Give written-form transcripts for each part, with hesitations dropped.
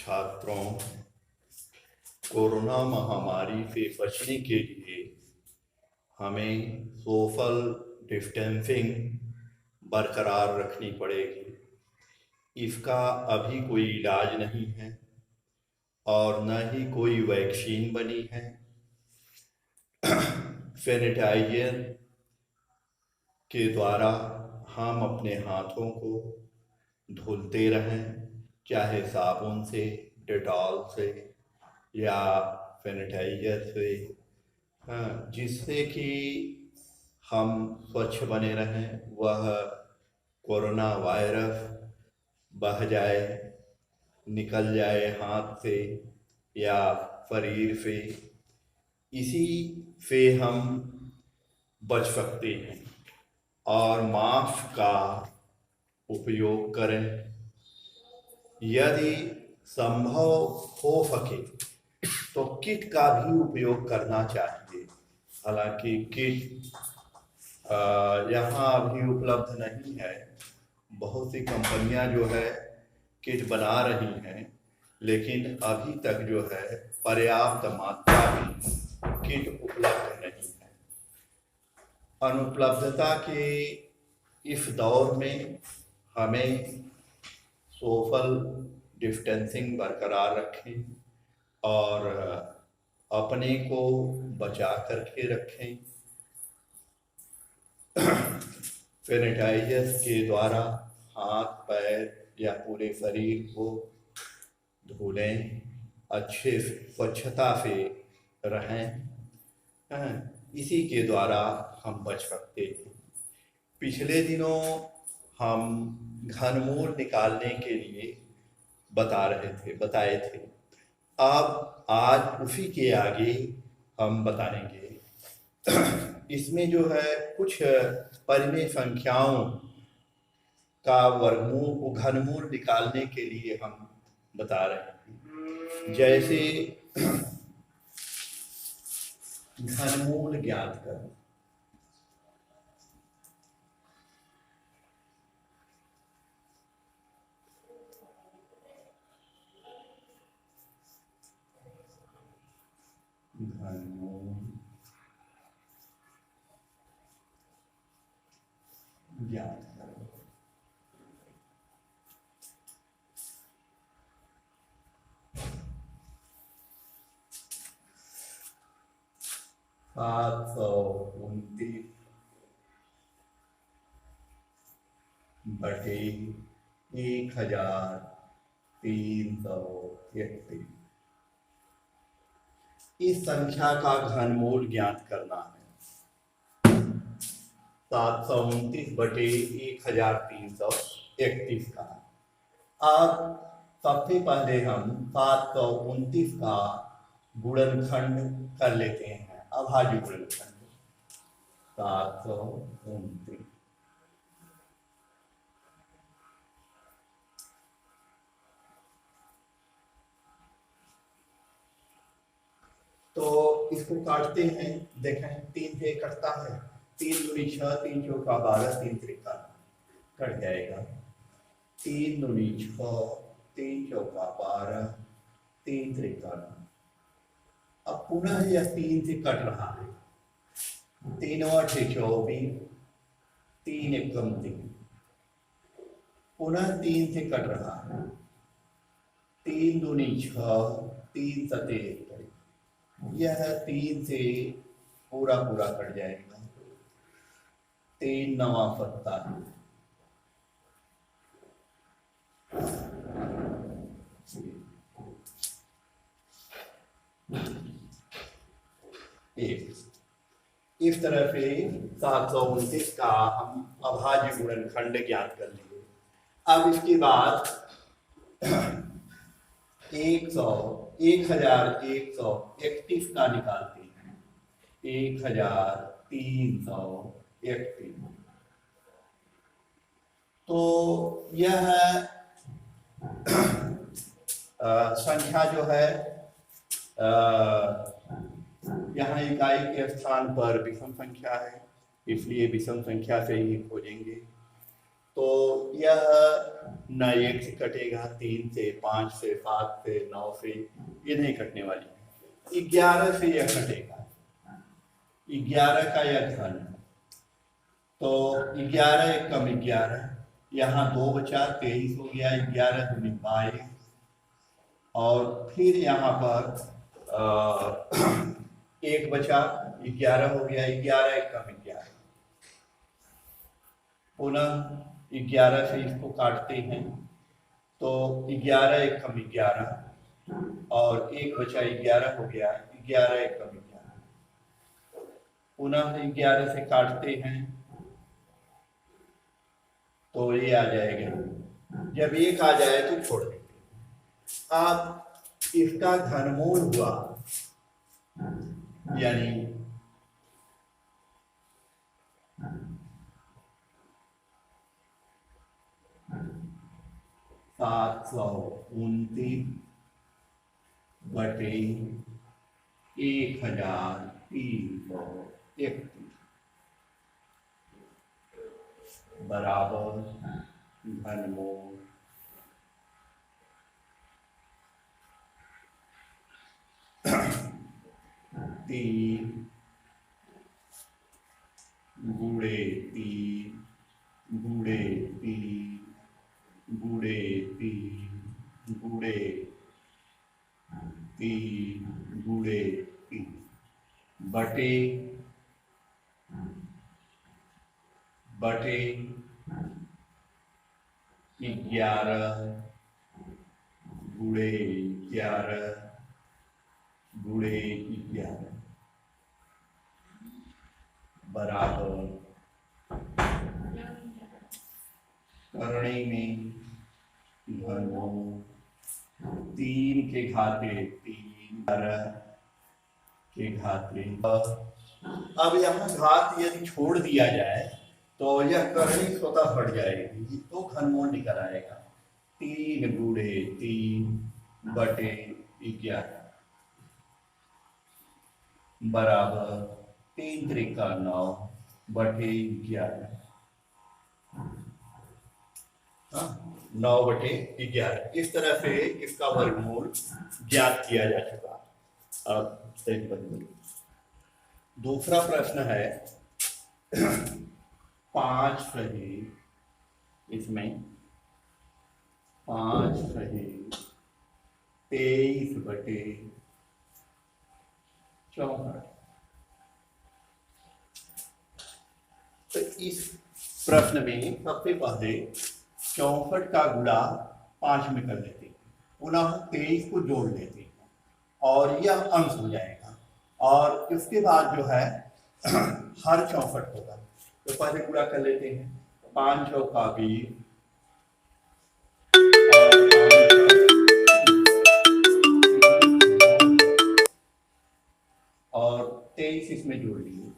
छात्रों, कोरोना महामारी से बचने के लिए हमें सोशल डिस्टेंसिंग बरकरार रखनी पड़ेगी। इसका अभी कोई इलाज नहीं है और न ही कोई वैक्सीन बनी है। सैनिटाइजर के द्वारा हम अपने हाथों को धुलते रहें, चाहे साबुन से, डेटॉल से या सैनिटाइजर से, हाँ, जिससे कि हम स्वच्छ बने रहें। वह कोरोना वायरस बह जाए, निकल जाए हाथ से या शरीर से, इसी से हम बच सकते हैं। और मास्क का उपयोग करें। यदि संभव हो सके तो किट का भी उपयोग करना चाहिए। हालांकि किट यहाँ अभी उपलब्ध नहीं है। बहुत सी कंपनियां जो है किट बना रही हैं, लेकिन अभी तक जो है पर्याप्त मात्रा में किट उपलब्ध नहीं है। अनुपलब्धता के इस दौर में हमें सोशल डिस्टेंसिंग बरकरार रखें और अपने को बचा करके रखें। सैनिटाइजर के द्वारा हाथ, पैर या पूरे शरीर को धुलें, अच्छे स्वच्छता से रहें। इसी के द्वारा हम बच सकते हैं। पिछले दिनों हम घनमूल निकालने के लिए बताए थे। अब आज उसी के आगे हम बताएंगे। इसमें जो है कुछ परिमेय संख्याओं का वर्गमूल, घनमूल निकालने के लिए हम बता रहे हैं। जैसे घनमूल ज्ञात करें। घनमूल ज्ञात करें। सात सौ 29 बटे 1331। इस संख्या का घनमूल ज्ञात करना है। 729 बटे 1331 का। अब सबसे पहले हम 729 का गुणनखंड कर लेते हैं। अभाज्य गुणनखंड 729। तो इसको काटते हैं। देखें, 3 से कटता है। 3 दूनी 6, 3 चौका 12, 3 त्रिका कट जाएगा। 3 दूनी 6, 3 चौका 12, 3 त्रिका। अब पुनः यह 3 से कट रहा है। 3 8 24, 3 एकम 3। पुनः 3 से कट रहा है। 3 दूनी 6, 3 सते 1। यह 3 से पूरा कट जाएगा। 3 9 17। इस तरह से 729 का हम अभाज्य गुणनखंड ज्ञात कर लेंगे। अब इसके बाद 1131 का निकालते हैं। 1331। तो यह संख्या जो है यहाँ इकाई के स्थान पर विषम संख्या है, इसलिए विषम संख्या से ही खोजेंगे। तो यह न 1 से कटेगा, 3 से, 5 से, 7 से, 9 से, ये नहीं कटने वाली। 11 से यह कटेगा, 11 का यह घन, तो 11 एक कम 11, यहाँ 2 बचा, 23 हो गया, 11 दूनी 22, और फिर यहाँ पर 1 बचा, 11 हो गया, 11 एक कम 11, पुनः 11 से इसको काटते हैं तो 11 एक कम 11 और 1 बचा, 11 हो गया, 11 एक कम 11, पुनः 11 से काटते हैं तो ये आ जाएगा, जब 1 आ जाए तो छोड़ देते हैं। अब इसका घनमूल हुआ, यानी 729 बटे 1331 बराबर घनमूल 3 गुणे 3 गुणे 3 गुणे 3 गुणे 3 गुणे 3 बटे 11 गुणे 11 गुणे 11 बराबर करणी में घनमूल 3 के घाते 3 11 के घाते। अब यहाँ घात यदि छोड़ दिया जाए तो यह करणी स्वतः हट जाएगी, तो घनमूल निकल आएगा 3 गुणे 3 बटे 11 बराबर 3 त्रिका 9 बटे 11, 9 बटे 11। इस तरह से इसका वर्गमूल ज्ञात किया जा चुका। अब दूसरा प्रश्न है 5 सही, इसमें 5 सही 23 बटे 64। तो इस प्रश्न में सबसे पहले 64 का गुणा 5 में कर लेते हैं, पुनः 23 को जोड़ लेते हैं और यह अंश हो जाएगा, और इसके बाद जो है हर 64 होगा। तो पहले गुणा कर लेते हैं, 5 चौका 20 और 23 इसमें जोड़ लिए,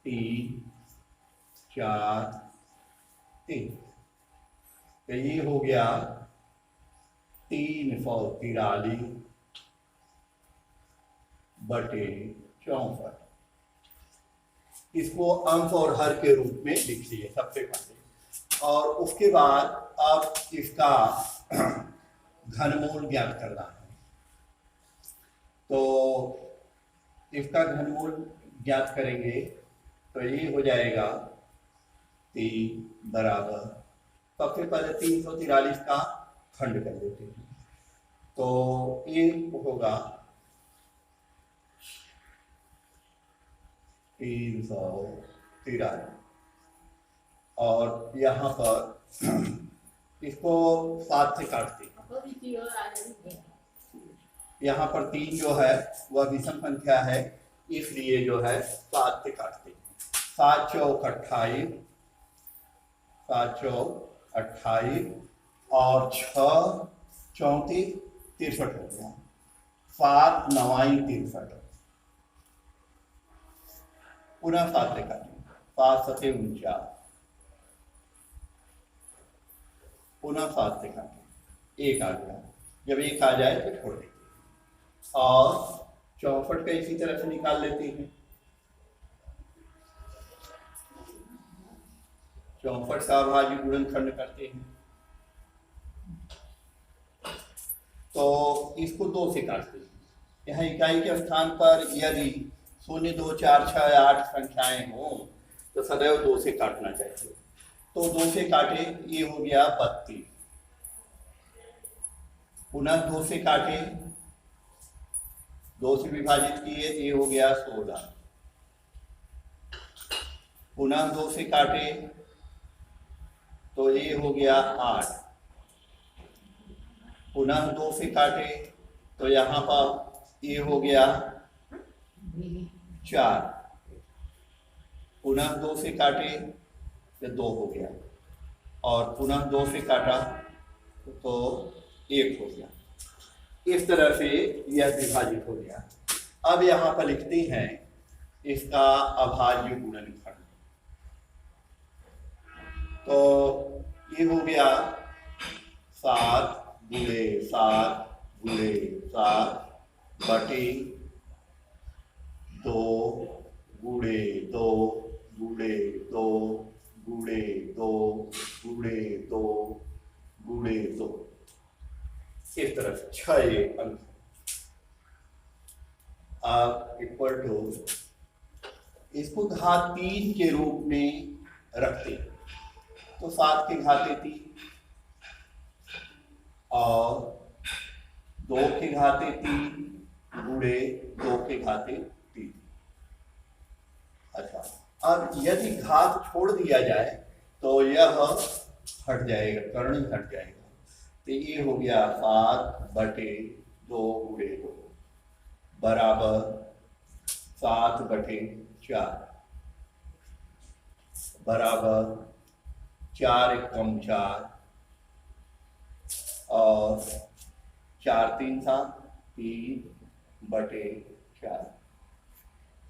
3 4 3, तो ये हो गया 343 बटे 64। इसको अंश और हर के रूप में लिख लिए सबसे पहले, और उसके बाद अब इसका घनमूल ज्ञात करना है। तो इसका घनमूल ज्ञात करेंगे तो ये हो जाएगा 3 बराबर, सबसे पहले 343 का खंड कर देते हैं, तो ये होगा 343, और यहाँ पर इसको 7 से काटते हैं। यहाँ पर 3 जो है वह विषम संख्या है, इसलिए जो है 7 से काटते हैं। 7 चौक 28, 7 चौक 28 और 6 34 63 हो गया, 7 9 63, पुनः 7 से काटें, 7 7 49, पुनः 7 से काटें, 1 आ गया। जब 1 आ जाए तो छोड़ देते हैं, और 64 का इसी तरह से निकाल लेते हैं। 64 का अभाज्य गुणनखंड करते हैं तो इसको 2 से काटते हैं। यहाँ इकाई के स्थान पर यदि 0, 2, 4, 6, 8 संख्याएं हो तो सदैव 2 से काटना चाहिए। तो 2 से काटे, ये हो गया 32। पुनः 2 से काटे, 2 से विभाजित किए, ये हो गया 16। पुनः 2 से काटे तो ये हो गया 8। पुनः 2 से काटे तो यहाँ पर ये हो गया 4। पुनः 2 से काटे तो 2 हो गया और पुनः 2 से काटा तो 1 हो गया। इस तरह से यह विभाजित हो गया। अब यहाँ पर लिखते हैं इसका अभाज्य गुणनखंड। तो ये हो गया 7 गुणे 7 गुणे 7 बटे 2 गुणे 2 गुणे 2 गुणे 2 गुणे 2 गुणे 2, इस तरह से 6 अंक। आप इक्वल टू इसको घात 3 के रूप में रखते हैं तो 7 के घाते 3 और 2 के घाते 3 गुणे 2 के घाते 3। अच्छा, अब यदि घात छोड़ दिया जाए तो यह हट जाएगा, कर्ण हट जाएगा। तो ये हो गया 7 बटे 2 गुणे 2 बराबर 7 बटे 4 बराबर 4 एकम 4 और 4 3 था 3 बटे 4,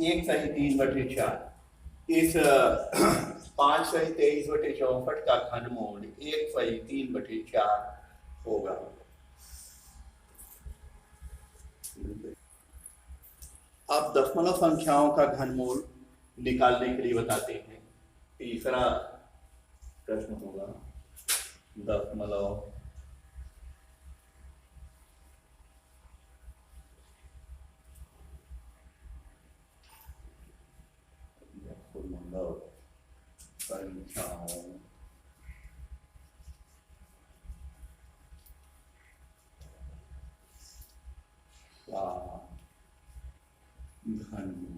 1 सही 3 बटे 4। इस 5 सही 23 बटे 64 का घनमूल 1 सही 3 बटे 4 होगा। आप दशमलव संख्याओं का घनमूल निकालने के लिए बताते हैं। तीसरा प्रश्न होगा दशमलव संख्याओं का घनमूल।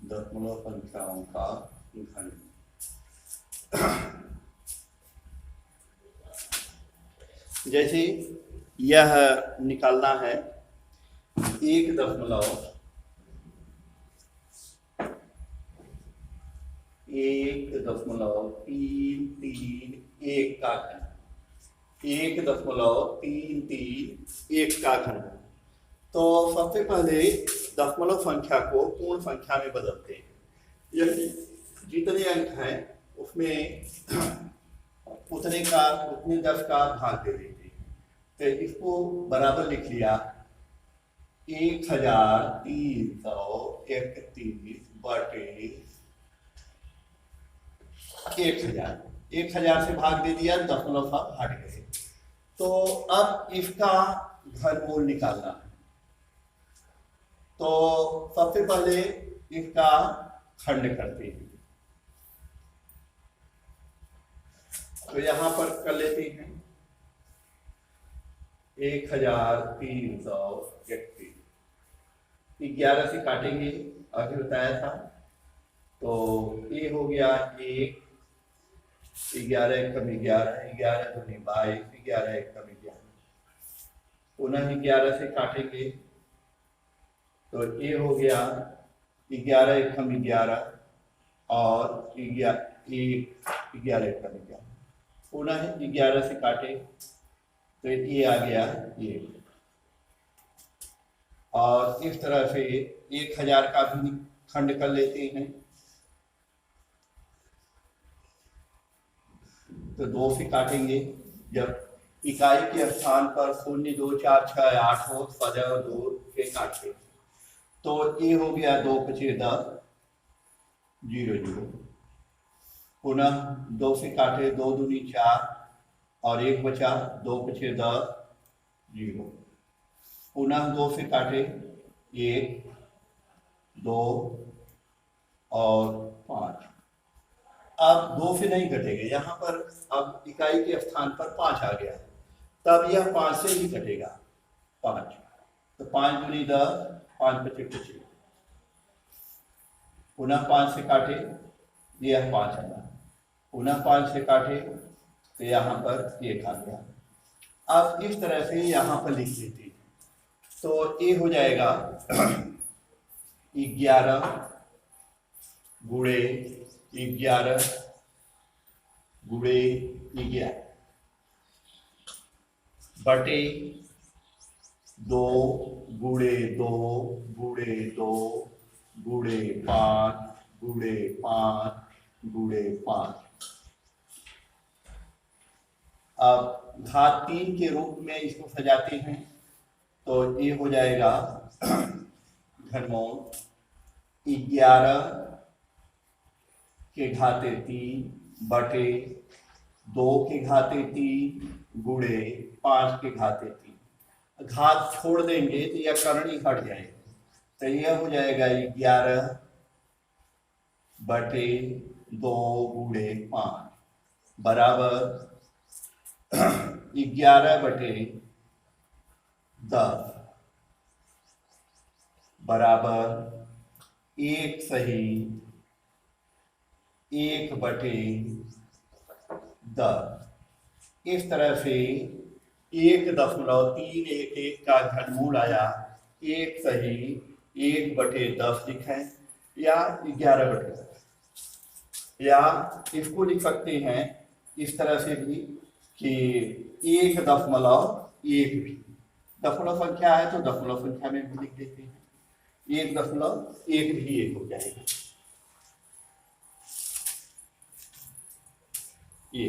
दशमलव संख्याओं का घनमूल। जैसे यह निकालना है 1.331 का घन, 1.331 का घन। तो सबसे पहले दशमलव संख्या को पूर्ण संख्या में बदलते हैं। यदि जितने अंक हैं उसमें उतने 10 का भाग दे देते हैं। तो इसको बराबर लिख लिया 1331 बटे 1000 से भाग दे दिया, दशमलव हट गए। तो अब इसका घनमूल निकालना है। तो सबसे पहले इसका खंड करते हैं। तो यहां पर कर लेते हैं 1331, 11 से काटेंगे, अभी बताया था। तो ये हो गया 1, 11 कम 11, 11 दूनी 22, 11 कम 11। पुनः 11 से काटेंगे तो ये हो गया 11 कम 11 और 11 कम 11। पुनः 11 से काटे तो ये आ गया ये। और इस तरह से 1000 का भी खंड कर लेते हैं। तो 2 से काटेंगे, जब इकाई के स्थान पर 0 2 4 6 8 हो, सजा 2 के काटे तो ये हो गया 2 5 10 0 0। पुनः 2 से काटे 2 दूनी 4 और 1 बचा 2 5 10 0। पुनः 2 से काटे 1 2 और 5। अब 2 से नहीं कटेगा, यहाँ पर अब इकाई के स्थान पर 5 आ गया, तब यह 5 से ही कटेगा 5। तो 5 दूनी 10 5 25 25। पुनः 5 से काटे यह 5 आया, पुनः 5 से काटे तो यहाँ पर 1 आ गया। अब इस तरह से यहाँ पर लिख लेते हैं तो ये हो जाएगा 11 गुणे 11 गुणे 11 बटे 2 गुणे 2 गुणे 2 गुणे 5 गुणे 5 गुणे 5। अब घात 3 के रूप में इसको सजाते हैं तो ये हो जाएगा घनमूल 11 के घाते 3 बटे 2 के घाते 3 गुणे 5 के घाते 3। घात छोड़ देंगे तो यह करणी हट जाएगा, तो यह हो जाएगा 11 बटे 2 गुणे 5 बराबर 11 बटे 10 बराबर 1 सही 1 बटे 10। इस तरह से 1.311 का घनमूल आया 1 सही 1 बटे 10 लिखें या 11 बटे 10, या इसको लिख सकते हैं इस तरह से भी कि 1.1 भी दशमलव संख्या है तो दशमलव संख्या में भी लिख देते हैं, 1.1 भी 1 हो जाएगा। ये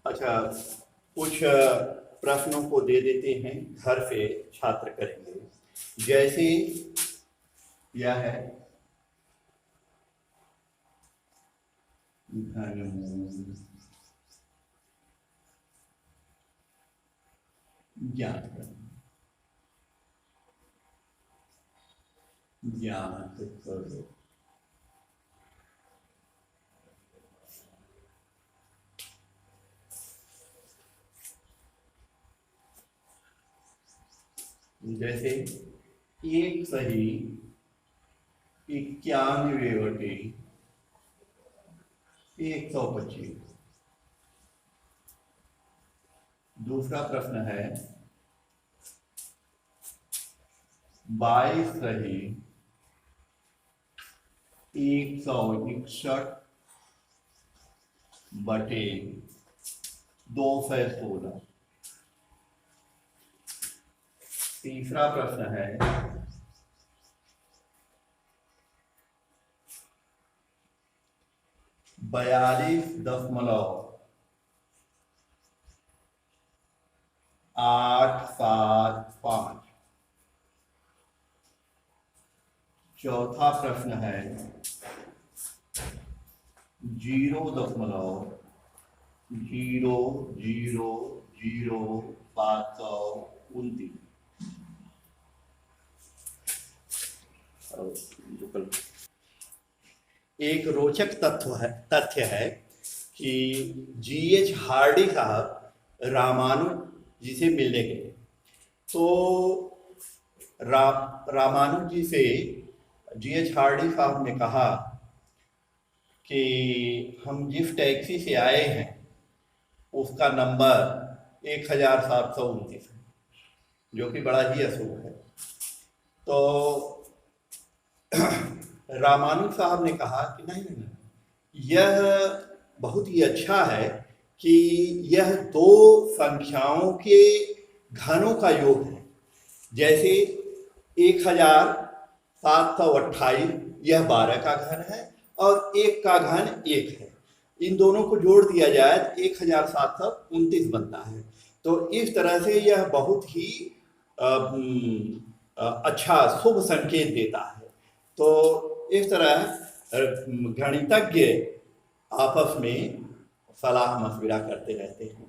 अच्छा, कुछ प्रश्नों को दे देते हैं, घर पे छात्र करेंगे। जैसे यह है घनमूल ज्ञात करो। जैसे 1 सही 91 बटे 125। दूसरा प्रश्न है 22 सही 161 बटे 216। तीसरा प्रश्न है 42.875। चौथा प्रश्न है 0.0000729। एक रोचक तथ्य है कि G.H. हार्डी साहब रामानुज जी से मिलने गए तो रामानुज जी से G.H. हार्डी साहब ने कहा कि हम जिस टैक्सी से आए हैं उसका नंबर 1729 है, जो कि बड़ा ही अशुभ है। तो रामानुज साहब ने कहा कि नहीं, यह बहुत ही अच्छा है कि यह 2 संख्याओं के घनों का योग है। जैसे 1728 यह 12 का घन है और 1 का घन 1 है, इन दोनों को जोड़ दिया जाए तो 1729 बनता है। तो इस तरह से यह बहुत ही अच्छा शुभ संकेत देता है। तो इस तरह गणितज्ञ आपस में सलाह मशविरा करते रहते हैं।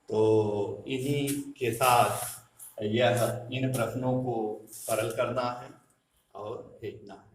तो इन्हीं के साथ इन प्रश्नों को सरल करना है और भेजना है।